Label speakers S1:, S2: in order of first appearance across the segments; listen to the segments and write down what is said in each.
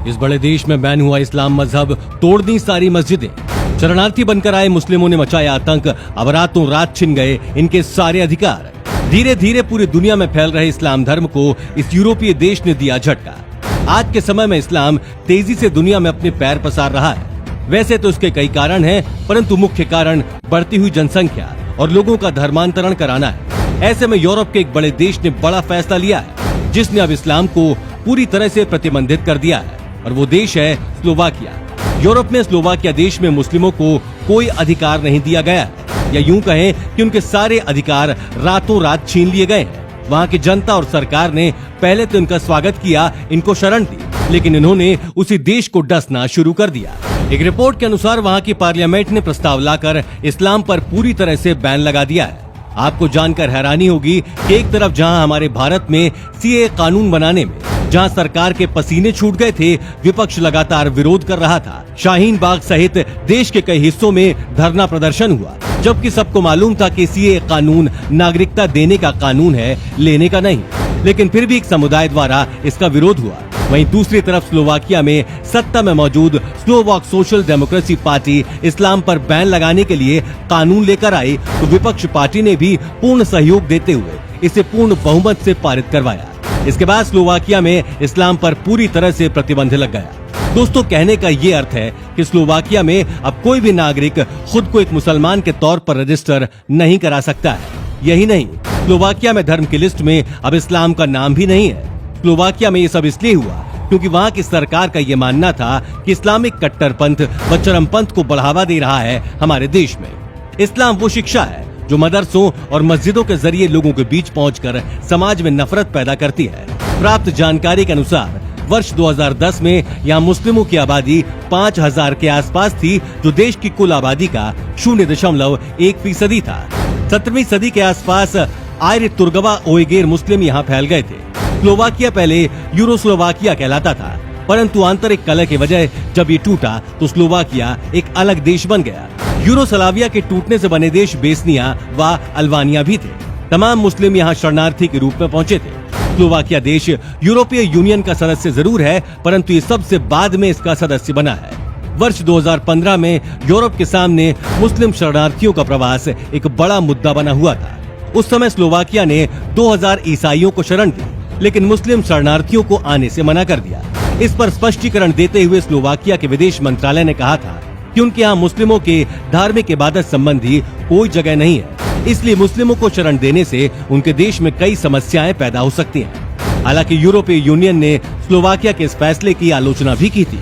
S1: इस बड़े देश में बैन हुआ इस्लाम मजहब, तोड़ दी सारी मस्जिदें। शरणार्थी बनकर आए मुस्लिमों ने मचाया आतंक, अब रातों रात छिन गए इनके सारे अधिकार। धीरे धीरे पूरी दुनिया में फैल रहे इस्लाम धर्म को इस यूरोपीय देश ने दिया झटका। आज के समय में इस्लाम तेजी से दुनिया में अपने पैर पसार रहा है। वैसे तो इसके कई कारण हैं, परंतु मुख्य कारण बढ़ती हुई जनसंख्या और लोगों का धर्मांतरण कराना है। ऐसे में यूरोप के एक बड़े देश ने बड़ा फैसला लिया है, जिसने अब इस्लाम को पूरी तरह से प्रतिबंधित कर दिया है, और वो देश है स्लोवाकिया। यूरोप में स्लोवाकिया देश में मुस्लिमों को कोई अधिकार नहीं दिया गया है, या यूं कहें कि उनके सारे अधिकार रातों रात छीन लिए गए हैं। वहाँ की जनता और सरकार ने पहले तो इनका स्वागत किया, इनको शरण दी, लेकिन इन्होंने उसी देश को डसना शुरू कर दिया। एक रिपोर्ट के अनुसार वहाँ की पार्लियामेंट ने प्रस्ताव लाकर इस्लाम पर पूरी तरह से बैन लगा दिया है। आपको जानकर हैरानी होगी कि एक तरफ जहां हमारे भारत में सीए कानून बनाने में जहां सरकार के पसीने छूट गए थे, विपक्ष लगातार विरोध कर रहा था। शाहीन बाग सहित देश के कई हिस्सों में धरना प्रदर्शन हुआ, जबकि सबको मालूम था कि सीए कानून नागरिकता देने का कानून है, लेने का नहीं। लेकिन फिर भी एक समुदाय द्वारा इसका विरोध हुआ। वहीं दूसरी तरफ स्लोवाकिया में सत्ता में मौजूद स्लोवाक सोशल डेमोक्रेसी पार्टी इस्लाम पर बैन लगाने के लिए कानून लेकर आई, तो विपक्ष पार्टी ने भी पूर्ण सहयोग देते हुए इसे पूर्ण बहुमत से पारित करवाया। इसके बाद स्लोवाकिया में इस्लाम पर पूरी तरह से प्रतिबंध लग गया। दोस्तों, कहने का ये अर्थ है कि स्लोवाकिया में अब कोई भी नागरिक खुद को एक मुसलमान के तौर पर रजिस्टर नहीं करा सकता है। यही नहीं, स्लोवाकिया में धर्म की लिस्ट में अब इस्लाम का नाम भी नहीं है। स्लोवाकिया में ये सब इसलिए हुआ क्योंकि वहाँ की सरकार का ये मानना था कि इस्लामिक कट्टरपंथ व चरमपंथ को बढ़ावा दे रहा है हमारे देश में। इस्लाम वो शिक्षा है जो मदरसों और मस्जिदों के जरिए लोगों के बीच पहुंचकर समाज में नफरत पैदा करती है। प्राप्त जानकारी के अनुसार वर्ष 2010 में यहाँ मुस्लिमों की आबादी 5000 के आसपास थी, जो देश की कुल आबादी का 0.1% था। 17वीं सदी के आसपास आर्य तुर्गवा ओएगेर मुस्लिम यहाँ फैल गए थे। स्लोवाकिया पहले यूरोस्लोवाकिया कहलाता था, परंतु आंतरिक कलह की वजह जब ये टूटा तो स्लोवाकिया एक अलग देश बन गया। यूरोस्लाविया के टूटने से बने देश बेस्निया व अल्बानिया भी थे। तमाम मुस्लिम यहाँ शरणार्थी के रूप में पहुंचे थे। स्लोवाकिया देश यूरोपीय यूनियन का सदस्य जरूर है, परंतु ये सबसे बाद में इसका सदस्य बना है। वर्ष 2015 में यूरोप के सामने मुस्लिम शरणार्थियों का प्रवास एक बड़ा मुद्दा बना हुआ था। उस समय स्लोवाकिया ने 2000 ईसाइयों को शरण दी, लेकिन मुस्लिम शरणार्थियों को आने से मना कर दिया। इस पर स्पष्टीकरण देते हुए स्लोवाकिया के विदेश मंत्रालय ने कहा था कि उनके यहाँ मुस्लिमों के धार्मिक इबादत संबंधी कोई जगह नहीं है, इसलिए मुस्लिमों को शरण देने से उनके देश में कई समस्याएं पैदा हो सकती हैं। हालांकि यूरोपीय यूनियन ने स्लोवाकिया के इस फैसले की आलोचना भी की थी,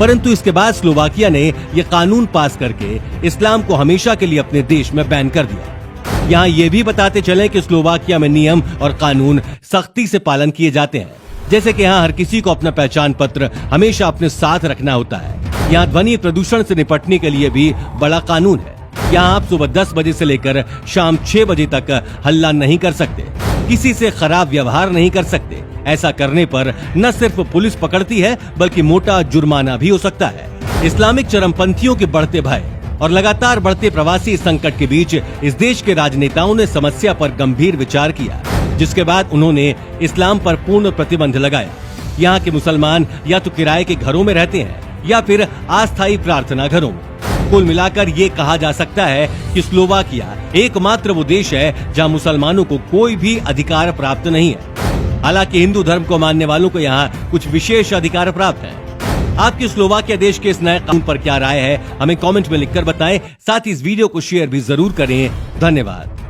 S1: परंतु इसके बाद स्लोवाकिया ने यह कानून पास करके इस्लाम को हमेशा के लिए अपने देश में बैन कर दिया। यहाँ ये भी बताते चले कि स्लोवाकिया में नियम और कानून सख्ती से पालन किए जाते हैं, जैसे कि यहाँ हर किसी को अपना पहचान पत्र हमेशा अपने साथ रखना होता है। यहाँ ध्वनि प्रदूषण से निपटने के लिए भी बड़ा कानून है। यहाँ आप सुबह 10 बजे से लेकर शाम 6 बजे तक हल्ला नहीं कर सकते, किसी से खराब व्यवहार नहीं कर सकते। ऐसा करने पर न सिर्फ पुलिस पकड़ती है, बल्कि मोटा जुर्माना भी हो सकता है। इस्लामिक चरमपंथियों के बढ़ते भय और लगातार बढ़ते प्रवासी संकट के बीच इस देश के राजनेताओं ने समस्या पर गंभीर विचार किया, जिसके बाद उन्होंने इस्लाम पर पूर्ण प्रतिबंध लगाया। यहाँ के मुसलमान या तो किराए के घरों में रहते हैं या फिर अस्थायी प्रार्थना घरों में। कुल मिलाकर ये कहा जा सकता है कि स्लोवाकिया एकमात्र वो देश है जहाँ मुसलमानों को कोई भी अधिकार प्राप्त नहीं है। हालांकि हिंदू धर्म को मानने वालों को यहाँ कुछ विशेष अधिकार प्राप्त है। आपकी स्लोवाकिया देश के इस नए कानून पर क्या राय है, हमें कमेंट में लिखकर बताएं। साथ ही इस वीडियो को शेयर भी जरूर करें। धन्यवाद।